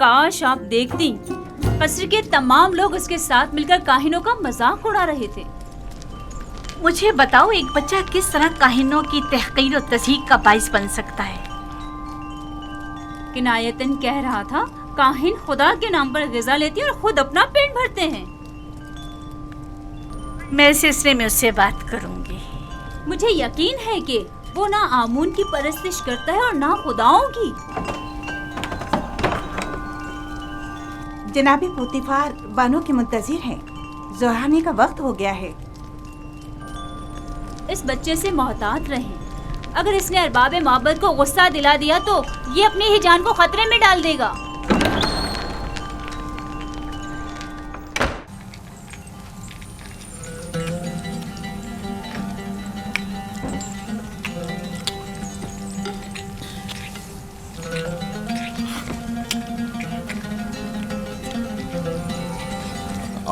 काश आप देखती, कस्र के तमाम लोग उसके साथ मिलकर काहिनों का मजाक उड़ा रहे थे। मुझे बताओ, एक बच्चा किस तरह काहिनों की तहकीर और तज़हीक का बाइस बन सकता है? किनायतन कह रहा था, काहिन खुदा के नाम पर ग़िज़ा लेते और खुद अपना पेट भरते हैं। मैं इस सिलसिले में उससे बात करूंगी। मुझे यकीन है कि वो ना आमून की परस्तिश करता है और ना खुदाओं की। जनाबे पुतिफार बानो के मुंतजिर हैं। ज़ोहाने का वक्त हो गया है। इस बच्चे से मोहतात रहें। अगर इसने अरबाब माबद को गुस्सा दिला दिया तो ये अपनी ही जान को खतरे में डाल देगा।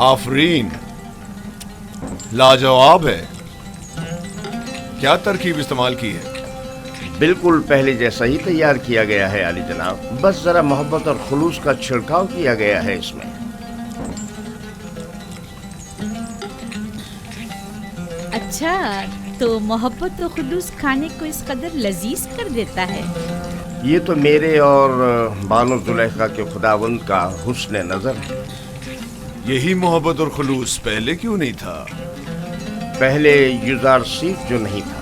आफरीन, लाजवाब है। क्या तरकीब इस्तेमाल की है? बिल्कुल पहले जैसा ही तैयार किया गया है आली जनाब, बस जरा मोहब्बत और खुलूस का छिड़काव किया गया है इसमें। अच्छा, तो मोहब्बत और खुलूस खाने को इस कदर लजीज कर देता है। ये तो मेरे और बानो जुलेखा के खुदावंद का हुस्न नजर है। यही मोहब्बत और खुलूस पहले क्यों नहीं था? पहले युजार सीफ जो नहीं था।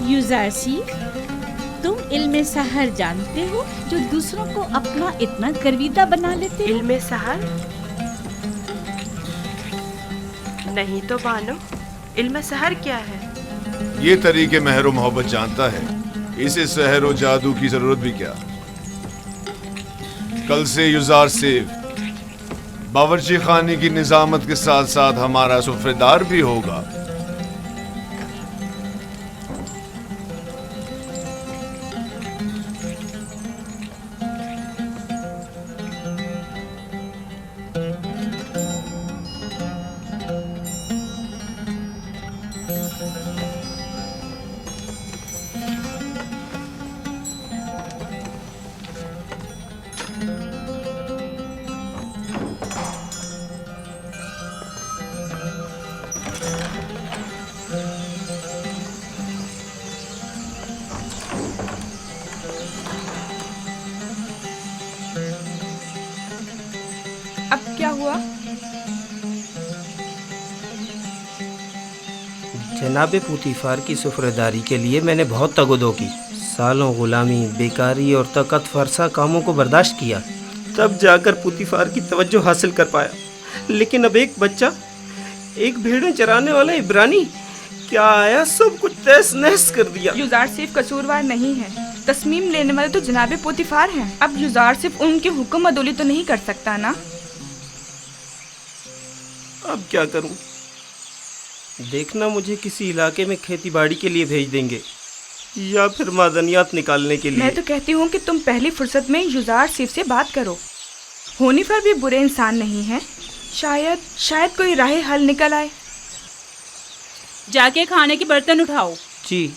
युजारसी, तुम इल्मे सहर जानते हो जो दूसरों को अपना इतना गर्विदा बना लेते हो? इल्मे सहर? नहीं तो बानो, इल्मे सहर क्या है? ये तरीके महर व मोहब्बत जानता है, इसे सहर व जादू की जरूरत भी क्या। कल से युजार सिर्फ बावर्ची खाने की निजामत के साथ साथ हमारा सुफ्रेदार भी होगा। अब क्या हुआ? जनाब पुतिफार की सुफरदारी के लिए मैंने बहुत तगदो की, सालों गुलामी, बेकारी और तकत फरसा कामों को बर्दाश्त किया, तब जाकर पुतिफार की तवज्जो हासिल कर पाया। लेकिन अब एक बच्चा, एक भेड़ें चराने वाला इब्रानी क्या आया, सब कुछ तहस नहस कर दिया। युजार सिर्फ कसूरवार नहीं है, तस्मीम लेने वाले तो जनाबे पुतिफार हैं। अब युजार सिर्फ उनके हुक्म अदोली तो नहीं कर सकता ना। अब क्या करूं? देखना मुझे किसी इलाके में खेती बाड़ी के लिए भेज देंगे या फिर मादनियात निकालने के लिए। मैं तो कहती हूँ कि तुम पहली फुर्सत में युजार सिर्फ से बात करो। होनीफर भी बुरे इंसान नहीं है, शायद कोई राह हल निकल आए। जाके खाने के बर्तन उठाओ। जी।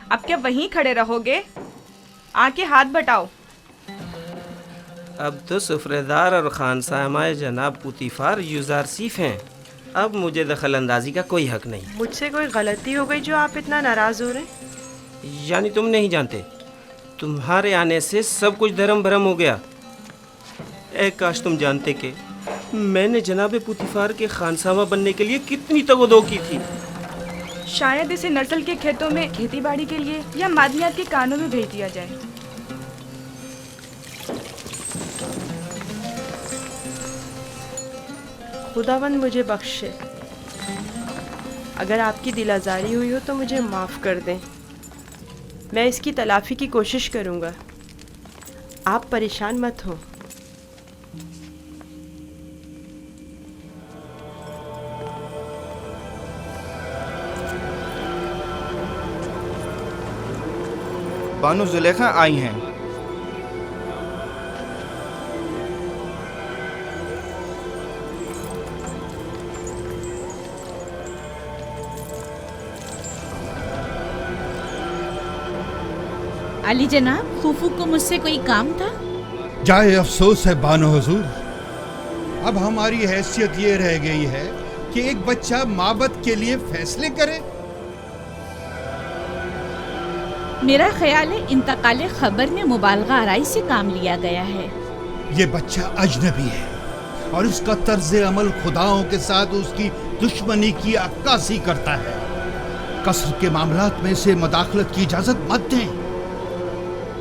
अब क्या वहीं खड़े रहोगे? आके हाथ बटाओ। अब तो सुफरेदार और खानसामाए जनाब पुतिफार युजारसीफ हैं, अब मुझे दखल अंदाजी का कोई हक नहीं। मुझसे कोई गलती हो गई जो आप इतना नाराज हो रहे? यानी तुम नहीं जानते, तुम्हारे आने से सब कुछ धर्म भरम हो गया। ए काश तुम जानते कि मैंने जनाब पुतिफार के खानसामा बनने के लिए कितनी तगदो की थी। शायद इसे नर्सल के खेतों में खेती बाड़ी के लिए या मादनियात के कानों में भेज दिया जाए। खुदावंद मुझे बख्शे। अगर आपकी दिल आज़ारी हुई हो तो मुझे माफ़ कर दें। मैं इसकी तलाफ़ी की कोशिश करूँगा। आप परेशान मत हो। बानो जुलेखा आई हैं। अली जनाब, फूफू को मुझसे कोई काम था? जाए अफसोस है बानो हुजूर, अब हमारी हैसियत ये रह गई है कि एक बच्चा माबद के लिए फैसले करे। मेरा ख्याल है इंतकाल खबर में मुबालगा आराई से काम लिया गया है। ये बच्चा अजनबी है और उसका तर्ज अमल खुदाओं के साथ उसकी दुश्मनी की अक्कासी करता है। कसर के मामलात में से मदाखलत की इजाजत मत दें।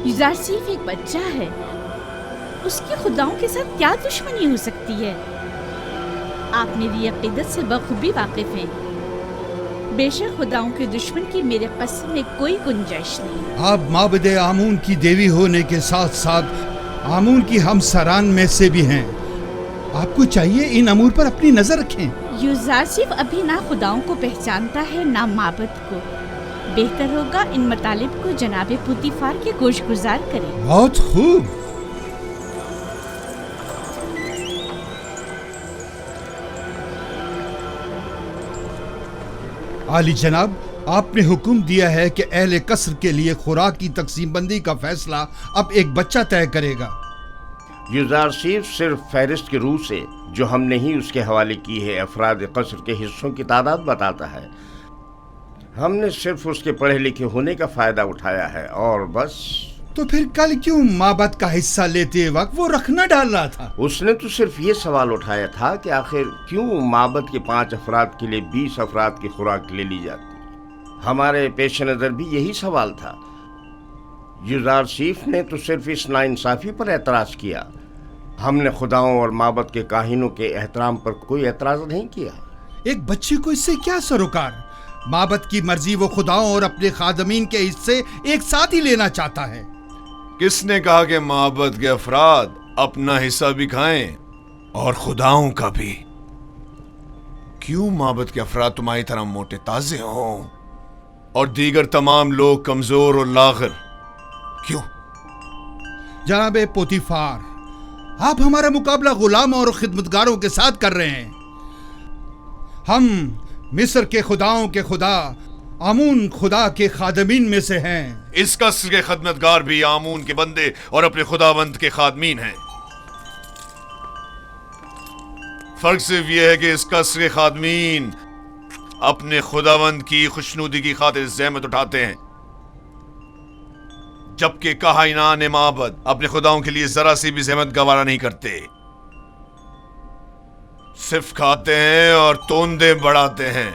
युजार सिर्फ एक बच्चा है, उसकी खुदाओं के साथ क्या दुश्मनी हो सकती है? आप मेरी अकीदत से बखूबी वाकिफ हैं। बेशक खुदाओं के दुश्मन की मेरे कसम में कोई गुंजाइश नहीं। आप माबद आमून की देवी होने के साथ साथ आमून की हमसरान में से भी हैं। आपको चाहिए इन अमूर पर अपनी नजर रखें। युजार सिर्फ अभी ना खुदाओं को पहचानता है ना माबद को। बेहतर होगा इन मतालिब को जनाबे पुतीफार के गोशगुजार करें। बहुत खूब। आली जनाब, आपने हुक्म दिया है कि अहले कसर के लिए खुराक की तकसीम बंदी का फैसला अब एक बच्चा तय करेगा। युजार सिर्फ फहरिस्त की रूह से जो हमने ही उसके हवाले की है अफराद कसर के हिस्सों की तादाद बताता है। हमने सिर्फ उसके पढ़े लिखे होने का फायदा उठाया है और बस। तो फिर कल क्यों माबद का हिस्सा लेते वक्त वो रखना डाल रहा था? उसने तो सिर्फ ये सवाल उठाया था कि आखिर क्यों माबद के 5 अफराद के लिए 20 अफराद की खुराक ले ली जाती। हमारे पेश नज़र भी यही सवाल था। युजार सीफ ने तो सिर्फ इस नाइंसाफी पर एतराज़ किया। हमने खुदाओं और माबद के काहिनों के एहतराम पर कोई एतराज़ नहीं किया। एक बच्चे को इससे क्या सरोकार? माबद की मर्जी वो खुदाओं और अपने खादमीन के हिस्से एक साथ ही लेना चाहता है। किसने कहा कि माबद के अफराद अपना हिस्सा भी खाएं और खुदाओं का भी? क्यों माबद के अफराद तुम्हारी तरह मोटे ताजे हों और दीगर तमाम लोग कमजोर और लागर? क्यों? जनाबे पोतीफार, आप हमारा मुकाबला गुलाम और खिदमतगारों के साथ कर रहे हैं। हम मिस्र के खुदाओं के खुदा आमून खुदा के खादमीन में से हैं। इस कसर के खदमतगार भी आमून के बंदे और अपने खुदावंद के खादमीन हैं। फर्क सिर्फ यह है कि इस कसर के खादमीन अपने खुदावंद की खुशनुदी की खातिर ज़हमत उठाते हैं, जबकि काहिनान माबद अपने खुदाओं के लिए जरा सी भी ज़हमत गवारा नहीं करते। सिर्फ खाते हैं और तोंदे बढ़ाते हैं।